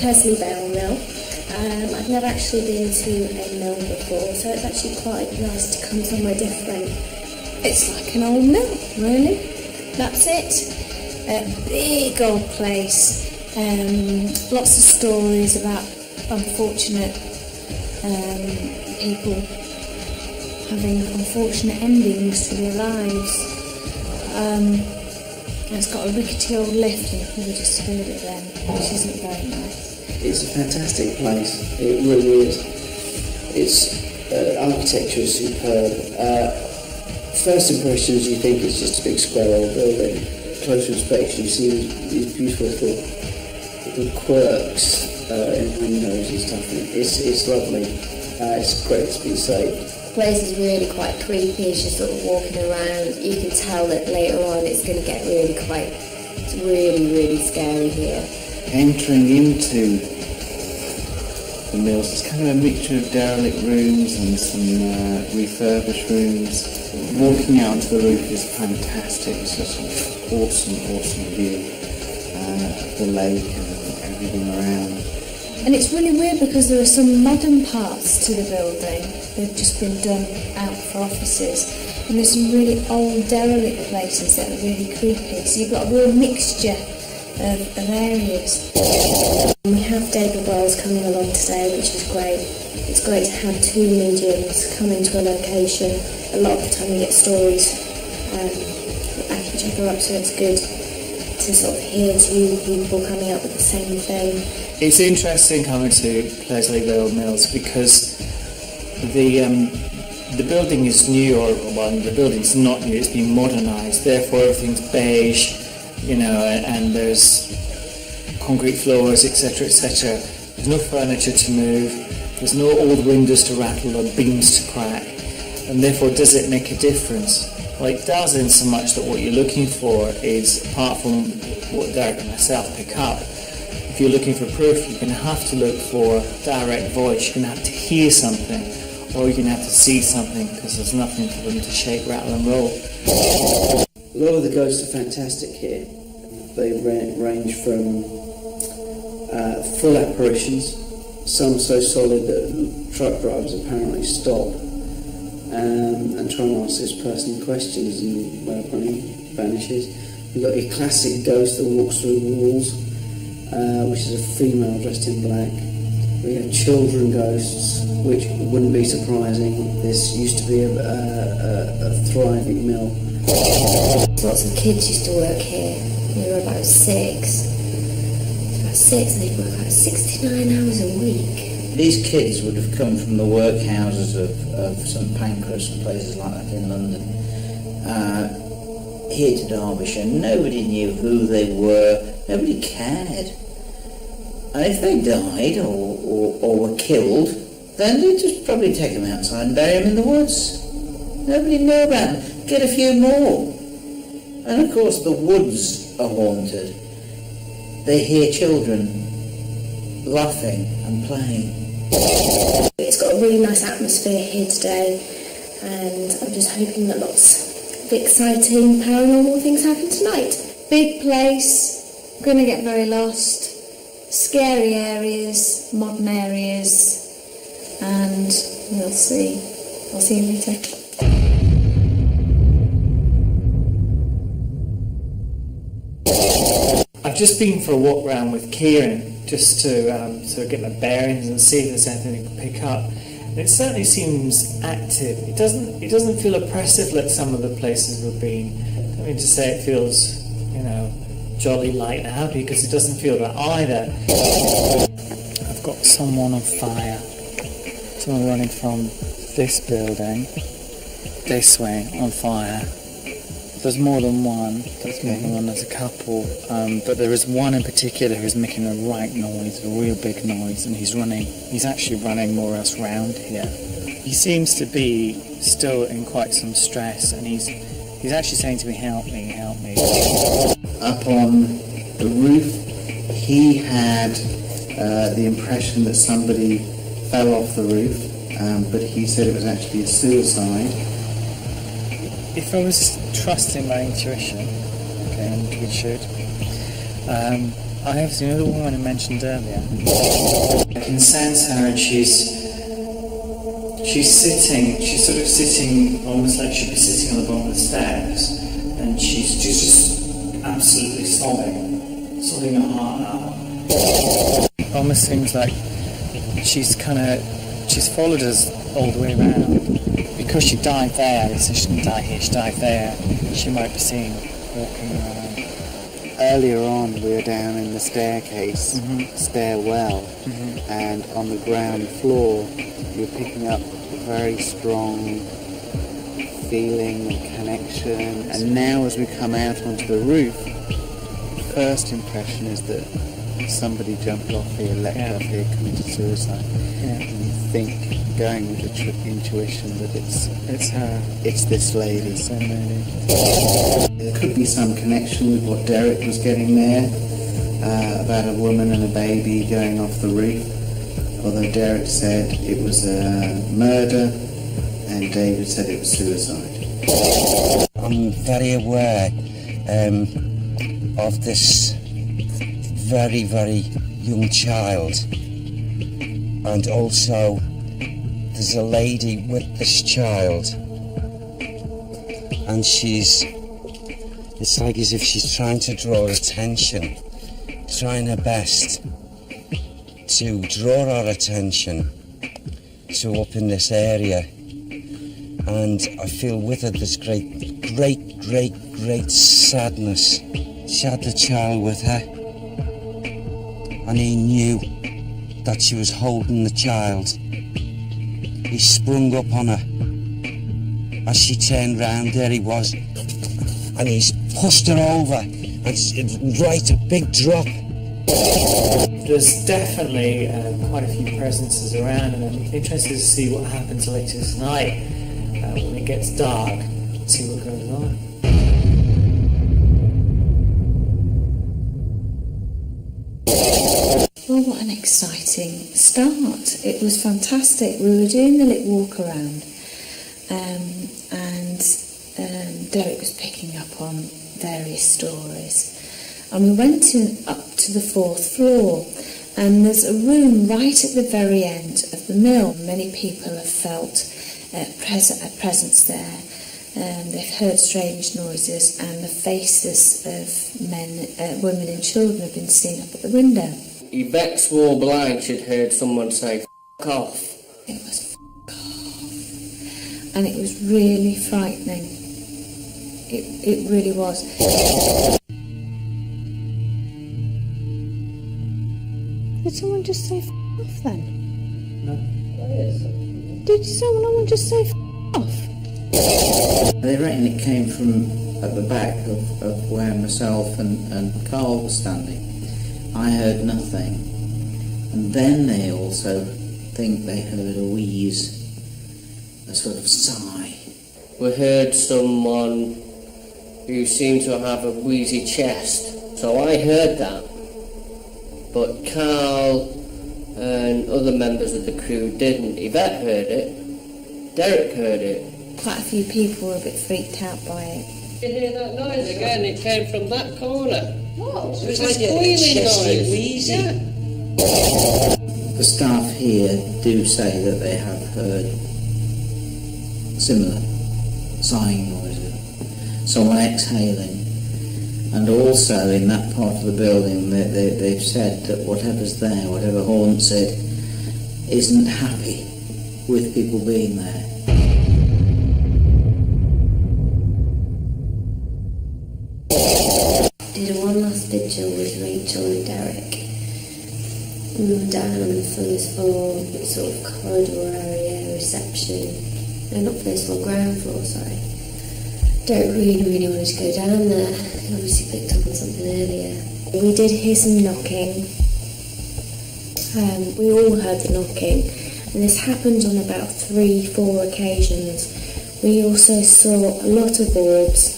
Pleasley Mill. I've never actually been to a mill before, so it's actually quite nice to come somewhere different. It's like an old mill, really. That's it. A big old place. Lots of stories about unfortunate people having unfortunate endings to their lives. It's got a rickety old lift, and we just heard it then, which isn't very nice. It's a fantastic place. It really is. Its architecture is superb. First impressions, you think it's just a big square old building. Closer inspection, you see these beautiful little quirks in windows and stuff. It's lovely. It's great to be saved. The place is really quite creepy as you're sort of walking around. You can tell that later on it's going to get it's really scary here. Entering into the mills, it's kind of a mixture of derelict rooms and some refurbished rooms. Walking out to the roof is fantastic. It's just an awesome view of the lake and everything around. And it's really weird because there are some modern parts to the building. They've just been done out for offices. And there's some really old derelict places that are really creepy. So you've got a real mixture of areas. We have David Wells coming along today, which is great. It's great to have two mediums come into a location. A lot of the time you get stories that back each other up, so it's good to sort of hear two people coming up with the same thing. It's interesting coming to Pleasley Mills because the building is new, the building's not new, it's been modernised, therefore everything's beige, and there's concrete floors, etc, etc. There's no furniture to move, there's no old windows to rattle or beams to crack, and therefore does it make a difference? Well, it does, in so much that what you're looking for is, apart from what Derek and myself pick up, if you're looking for proof, you're going to have to look for direct voice, you're going to have to hear something, or you're going to have to see something, because there's nothing for them to shake, rattle and roll. A lot of the ghosts are fantastic here. They range from full apparitions, some so solid that truck drivers apparently stop and try and ask this person questions, and when the brain vanishes. You've got your classic ghost that walks through walls, which is a female dressed in black. We have children ghosts, which wouldn't be surprising. This used to be a thriving mill. Lots of kids used to work here. We were about six. And they'd work out 69 hours a week. These kids would have come from the workhouses of St Pancras and places like that in London, here to Derbyshire. Nobody knew who they were, nobody cared. And if they died or were killed, then they'd just probably take them outside and bury them in the woods. Nobody knew about them. Get a few more. And of course the woods are haunted. They hear children laughing and playing. It's got a really nice atmosphere here today, and I'm just hoping that lots of exciting paranormal things happen tonight. Big place, gonna get very lost, scary areas, modern areas, and we'll see. I'll see you later. I've just been for a walk round with Kieran just to sort of get my bearings and see if there's anything to pick up. And it certainly seems active. It doesn't feel oppressive like some of the places we've been. I don't mean to say it feels, jolly, light and happy, because it doesn't feel that either. I've got someone on fire. Someone running from this building, this way, on fire. There's more than one. There's a couple, but there is one in particular who's making a right noise, a real big noise, and he's actually running more or less round here. He seems to be still in quite some stress, and he's actually saying to me, help me. Up on the roof, he had the impression that somebody fell off the roof, but he said it was actually a suicide. If I was trusting my intuition, okay, and we should, I have seen the woman I mentioned earlier. I can sense her, and she's sort of sitting, almost like she'd be sitting on the bottom of the steps, and she's just absolutely sobbing her heart out. Almost seems like she's followed us all the way around. Because she died there, so she didn't die here, she died there, she might be seen walking around. Earlier on, we were down in the staircase, stairwell, and on the ground floor, you're picking up a very strong feeling of connection. And now, as we come out onto the roof, the first impression is that somebody jumped off here, leapt off here, committed suicide. And you think, going with the intuition, that it's her. It's this lady. Same lady. There could be some connection with what Derek was getting there, about a woman and a baby going off the roof. Although Derek said it was a murder, and David said it was suicide. I'm very aware of this very, very young child, and also there's a lady with this child, and it's like as if she's trying to draw attention, trying her best to draw our attention to up in this area. And I feel with her this great sadness. She had the child with her, and he knew that she was holding the child. He sprung up on her. As she turned round, there he was, and he's pushed her over, and right, a big drop. There's definitely quite a few presences around, and I'm interested to see what happens later tonight when it gets dark, see what goes on. Well, what an exciting start. It was fantastic. We were doing the little walk around, and Derek was picking up on various stories. And we went up to the 4th floor, and there's a room right at the very end of the mill. Many people have felt a presence there. They've heard strange noises, and the faces of men, women and children have been seen up at the window. Yvette swore blind she'd heard someone say, "F*** off." It was f*** off. And it was really frightening. It really was. Did someone just say f*** off then? No. Did someone just say f*** off? They reckon it came from at the back of where myself and Carl were standing. I heard nothing. And then they also think they heard a wheeze, a sort of sigh. We heard someone who seemed to have a wheezy chest, so I heard that. But Carl and other members of the crew didn't. Yvette heard it, Derek heard it. Quite a few people were a bit freaked out by it. You hear that noise again? It came from that corner. What? It was a squealing noise. Wheezy. Yeah. The staff here do say that they have heard similar sighing noises, someone exhaling, and also in that part of the building they've said that whatever's there, whatever haunts it, isn't happy with people being there. Did one last vigil with Rachel and Derek. We were down on the first floor, sort of corridor area, reception. No, not first floor, ground floor, sorry. Derek really wanted to go down there. He obviously picked up on something earlier. We did hear some knocking. We all heard the knocking, and this happened on about 3-4 occasions. We also saw a lot of orbs.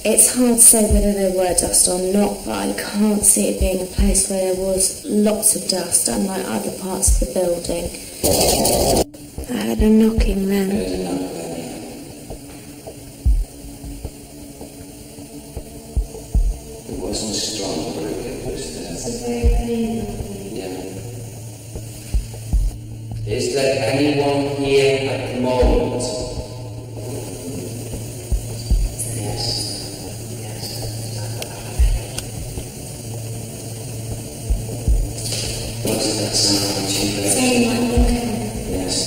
It's hard to say whether there were dust or not, but I can't see it being a place where there was lots of dust, unlike other parts of the building. I heard a knocking then. It wasn't strong. Yeah. Is there anyone here at the moment? Yes. What does that sound like? Yes.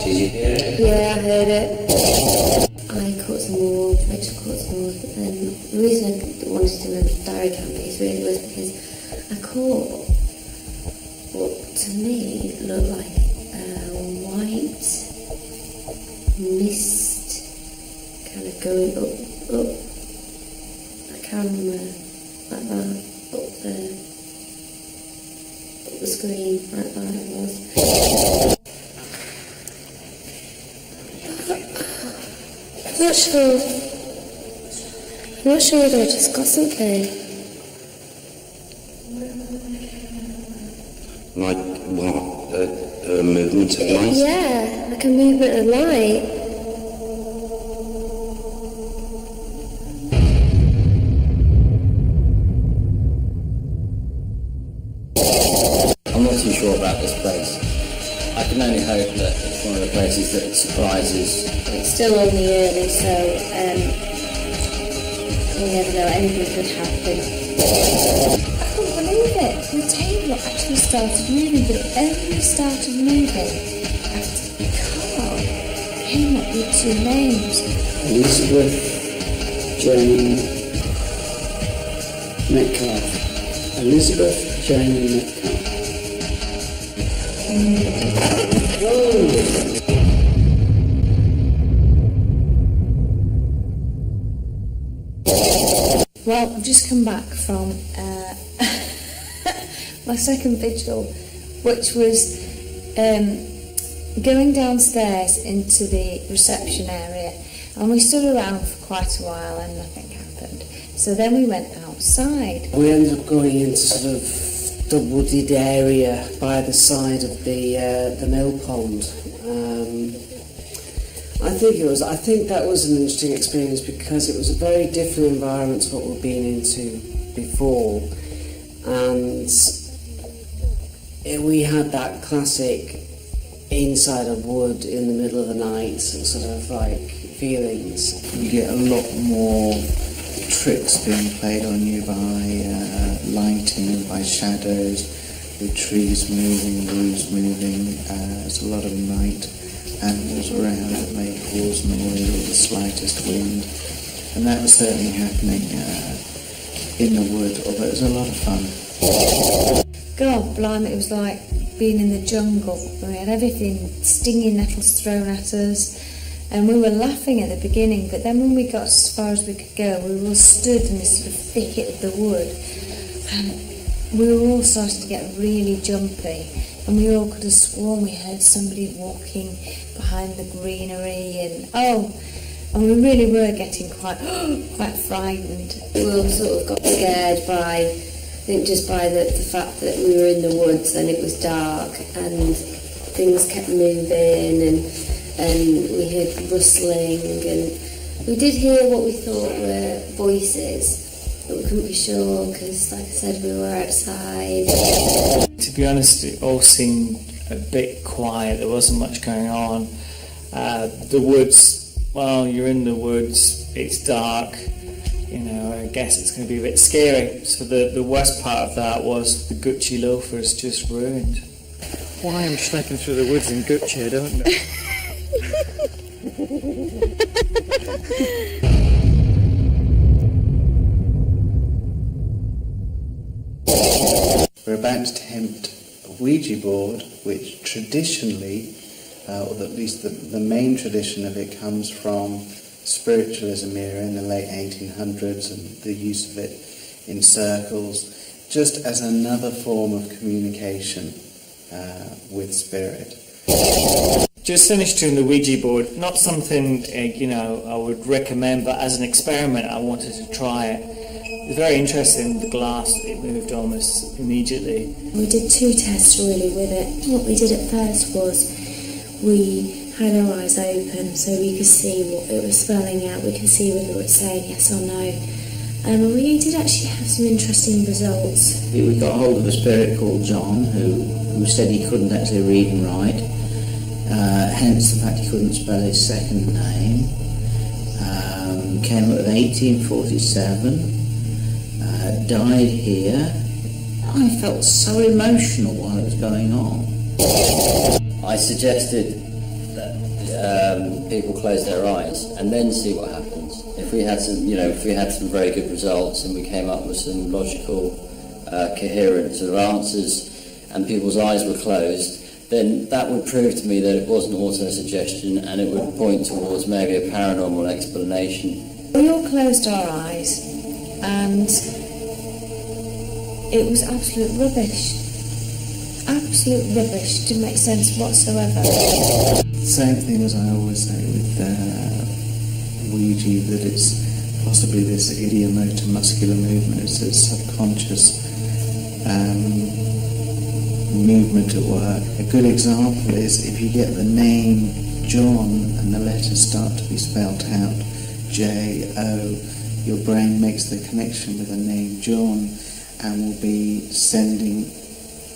Did you hear it? Yeah, I heard it. I caught some more, Rachel caught some more, but then the reason I wanted to remember the diary campaigns really was because I caught what to me looked like a white mist kind of going up the camera like that, up the screen like that it was. I'm not sure whether I just got something. Like what? A movement of light? Yeah, like a movement of light. I'm not too sure about this place. I can only hope that it's one of the places that surprises. It's still only early, so you never know, anything could happen. I couldn't believe it. The table actually started moving, but it only started moving after Carl came up with two names. Elizabeth Jane Metcalf. Elizabeth Jane Metcalf. Well, I've just come back from my second vigil, which was going downstairs into the reception area, and we stood around for quite a while and nothing happened. So then we went outside. We ended up going into sort of the wooded area by the side of the mill pond. I think that was an interesting experience because it was a very different environment to what we've been into before, and we had that classic inside a wood in the middle of the night sort of like feelings. You get a lot more tricks being played on you by lighting, by shadows, with trees moving, roofs moving. There's a lot of night animals around that may cause noise or the slightest wind, and that was certainly happening in the wood, although it was a lot of fun. God, blimey, it was like being in the jungle. We had everything, stinging nettles thrown at us, and we were laughing at the beginning, but then when we got as far as we could go, we were all stood in this sort of thicket of the wood, and we were all starting to get really jumpy, and we all could have sworn we heard somebody walking behind the greenery, and we really were getting quite frightened. We all sort of got scared by, I think just by the fact that we were in the woods and it was dark and things kept moving and we heard rustling, and we did hear what we thought were voices, but we couldn't be sure because, like I said, we were outside. To be honest, it all seemed a bit quiet. There wasn't much going on. The woods, well, you're in the woods, it's dark, I guess it's going to be a bit scary. So the worst part of that was the Gucci loafers just ruined. Why I'm schlepping through the woods in Gucci, I don't know. We're about to tempt a Ouija board, which traditionally, or at least the main tradition of it, comes from spiritualism era in the late 1800s and the use of it in circles, just as another form of communication with spirit. Just finished doing the Ouija board. Not something, I would recommend, but as an experiment I wanted to try it. It was very interesting, the glass, it moved almost immediately. We did two tests really with it. What we did at first was we had our eyes open so we could see what it was spelling out. We could see whether it was saying yes or no. We did actually have some interesting results. We got hold of a spirit called John who said he couldn't actually read and write, hence the fact he couldn't spell his second name. Came up with 1847, died here. I felt so emotional while it was going on. I suggested that people close their eyes and then see what happens. If we had some, if we had some very good results and we came up with some logical, coherent sort of answers, and people's eyes were closed, then that would prove to me that it wasn't auto-suggestion, and it would point towards maybe a paranormal explanation. We all closed our eyes, and it was absolute rubbish. Absolute rubbish. Didn't make sense whatsoever. Same thing as I always say with Ouija, that it's possibly this idiomotor muscular movement, it's a subconscious movement at work. A good example is if you get the name John and the letters start to be spelt out, J-O, your brain makes the connection with the name John and will be sending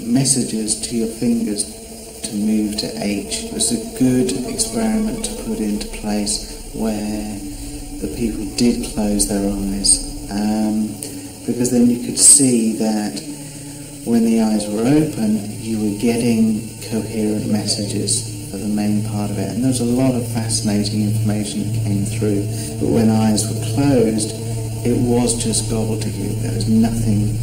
messages to your fingers to move to H. It's a good experiment to put into place where the people did close their eyes, because then you could see that when the eyes were open you were getting coherent messages for the main part of it, and there was a lot of fascinating information that came through. But when eyes were closed, it was just gobbledygook. There was nothing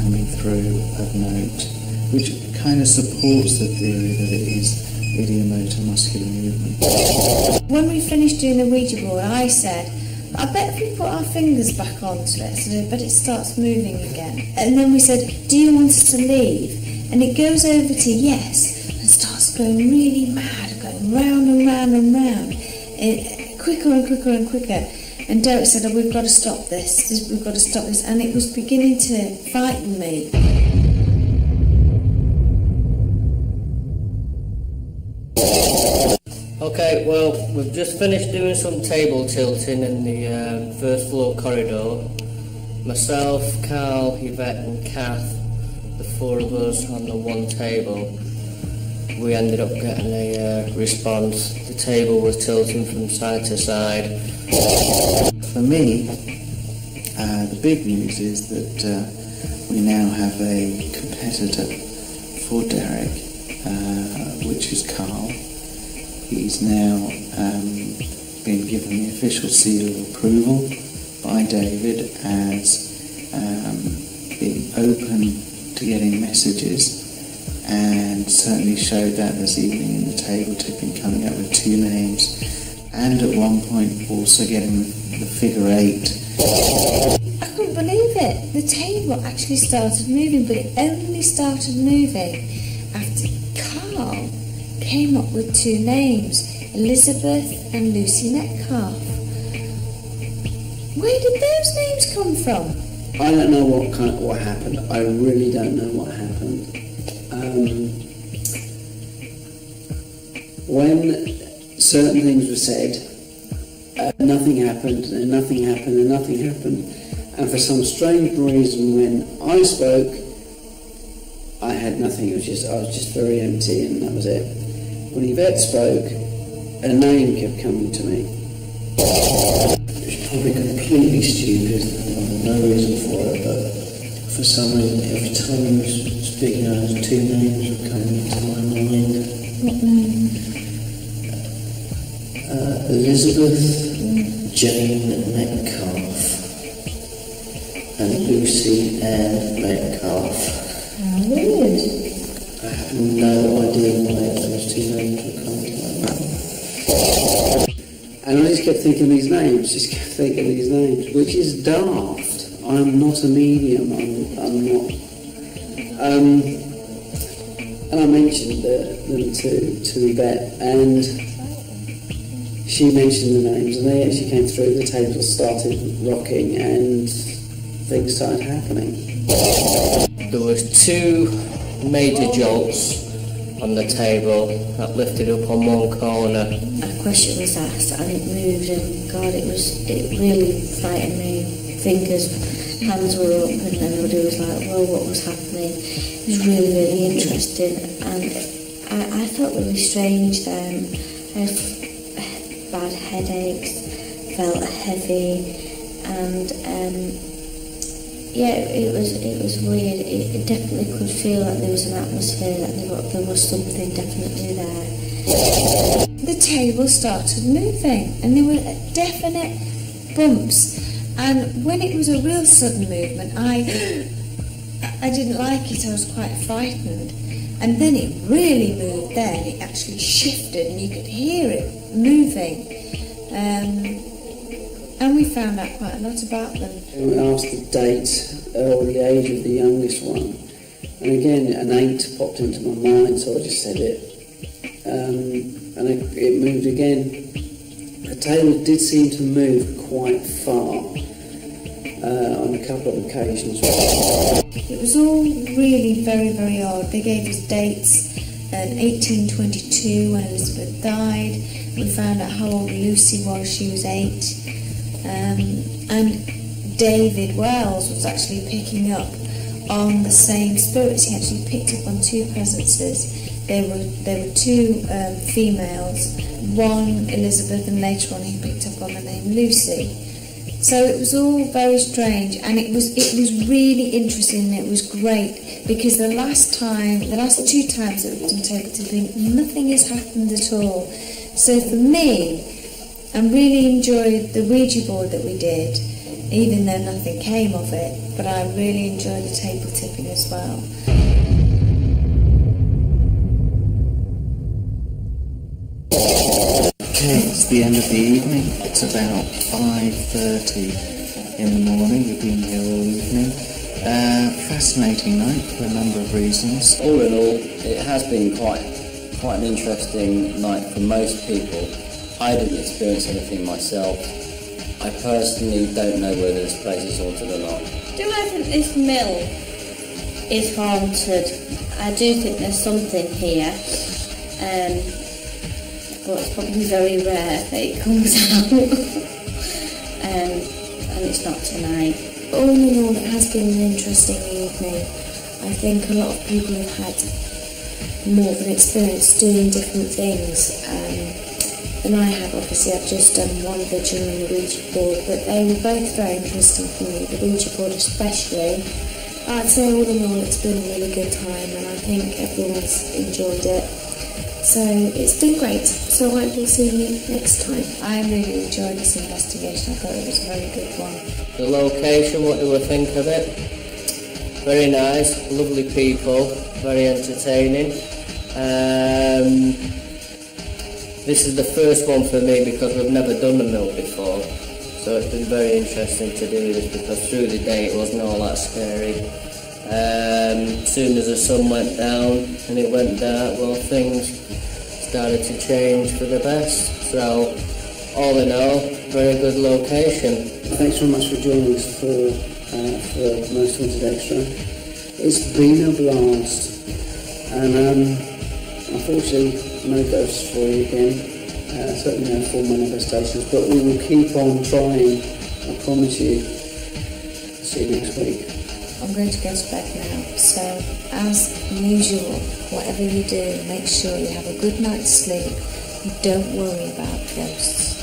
coming through of note, which kind of supports the theory that it is idiomotor muscular movement. When we finished doing the Ouija board, I said, I bet if we put our fingers back onto it, so I bet it starts moving again. And then we said, do you want us to leave? And it goes over to yes, and starts going really mad, going round and round and round, quicker and quicker and quicker. And Derek said, oh, we've got to stop this, we've got to stop this, and it was beginning to frighten me. Okay, well, we've just finished doing some table tilting in the first floor corridor. Myself, Carl, Yvette and Kath, the four of us on the one table, we ended up getting a response. The table was tilting from side to side. For me, the big news is that we now have a competitor for Derek, which is Carl. He's now been given the official seal of approval by David as being open to getting messages, and certainly showed that this evening in the table tipping, coming up with 2 names, and at one point also getting the figure 8. I couldn't believe it. The table actually started moving, but it only started moving after Carl came up with 2 names, Elizabeth and Lucy Metcalf. Where did those names come from? I don't know what happened. I really don't know what happened. When certain things were said, nothing happened, and nothing happened, and nothing happened. And for some strange reason, when I spoke, I had nothing. I was just very empty, and that was it. When Yvette spoke, a name kept coming to me. It was probably completely stupid, no reason for it, but for some reason, every time I was speaking, 2 names were coming into my mind. What name? Elizabeth Jane Metcalf and Lucy Ann Metcalf. How weird. I have no idea why those 2 names were coming to my mind. And I just kept thinking these names, which is daft. I'm not a medium, I'm not. And I mentioned them to Yvette, and she mentioned the names, and they actually came through. The table started rocking, and things started happening. There was 2 major jolts on the table that lifted up on one corner. A question was asked and it moved, and God, it really frightened me. Fingers, hands were up, and everybody was like, well, what was happening? It was really, really interesting, and I felt really strange then. I had bad headaches, felt heavy, and yeah, it was weird. It definitely could feel like there was an atmosphere, that there was something definitely there. The table started moving, and there were definite bumps. And when it was a real sudden movement, I didn't like it. I was quite frightened. And then it really moved. Then it actually shifted, and you could hear it moving. And we found out quite a lot about them. We asked the date or the age of the youngest one, and again an 8 popped into my mind, so I just said it, and it moved again. The table did seem to move quite far on a couple of occasions. It was all really very, very odd. They gave us dates, 1822 when Elizabeth died. We found out how old Lucy was. She was 8. And David Wells was actually picking up on the same spirits. He actually picked up on 2 presences. There were 2 females, one Elizabeth, and later on he picked up on the name Lucy. So it was all very strange, and it was really interesting. And it was great because the last 2 times that we've done table tipping, nothing has happened at all. So for me, I really enjoyed the Ouija board that we did, even though nothing came of it, but I really enjoyed the table tipping as well. Okay, it's the end of the evening. It's about 5:30 in the morning. We've been here all evening. Fascinating night for a number of reasons. All in all, it has been quite an interesting night for most people. I didn't experience anything myself. I personally don't know whether this place is haunted or not. Do I think this mill is haunted? I do think there's something here, but it's probably very rare that it comes out, and it's not tonight. All in all, it has been an interesting evening. I think a lot of people have had more of an experience doing different things than I have. Obviously, I've just done one vigil and the Ouija board, but they were both very interesting for me. The Ouija board especially. I'd say all in all, it's been a really good time, and I think everyone's enjoyed it. So it's been great. So I will see you next time. I really enjoyed this investigation. I thought it was a very good one. The location, what do we think of it? Very nice, lovely people, very entertaining. This is the first one for me because we've never done a mill before. So it's been very interesting to do this because through the day it wasn't all that scary. Soon as the sun went down and it went dark, well, things started to change for the best. So all in all, very good location. Thanks very much for joining us for Most Haunted Extra. It's been a blast, and unfortunately no ghosts for you again, certainly no full manifestations, but we will keep on trying, I promise you. See you next week. I'm going to go to bed now, so as usual, whatever you do, make sure you have a good night's sleep and don't worry about ghosts.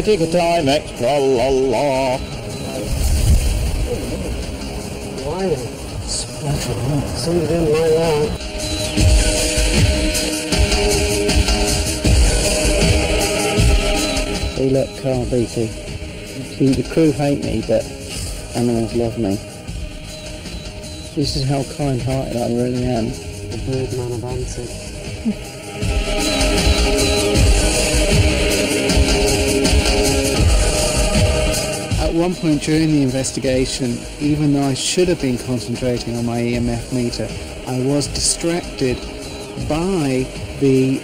Tick a time extra, la la. Somebody didn't like that. Hey look, Carl Beatty. The crew hate me, but animals love me. This is how kind-hearted I really am. The Birdman of answered. At one point during the investigation, even though I should have been concentrating on my EMF meter, I was distracted by the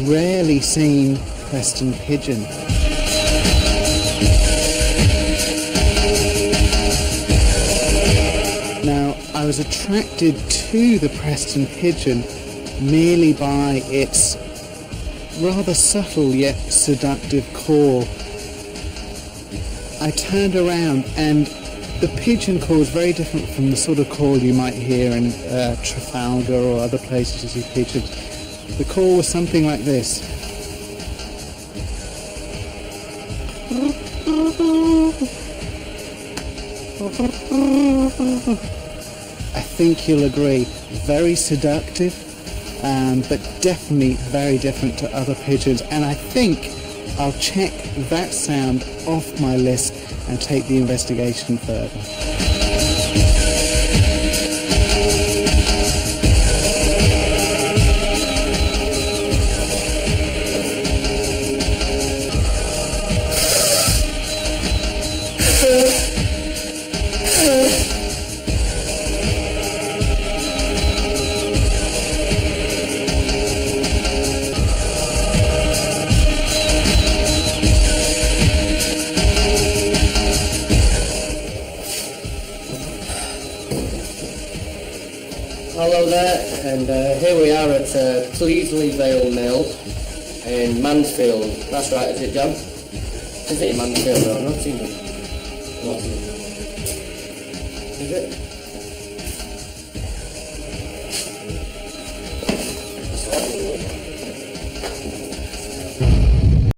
rarely seen Preston pigeon. Now, I was attracted to the Preston pigeon merely by its rather subtle yet seductive call. I turned around and the pigeon call is very different from the sort of call you might hear in Trafalgar or other places you see pigeons. The call was something like this. I think you'll agree, very seductive, but definitely very different to other pigeons, and I think I'll check that sound off my list and take the investigation further. Hello there, and here we are at Pleasley Vale Mill in Mansfield. That's right, is it, John? Is it Mansfield? No, I've not seen it. Is it?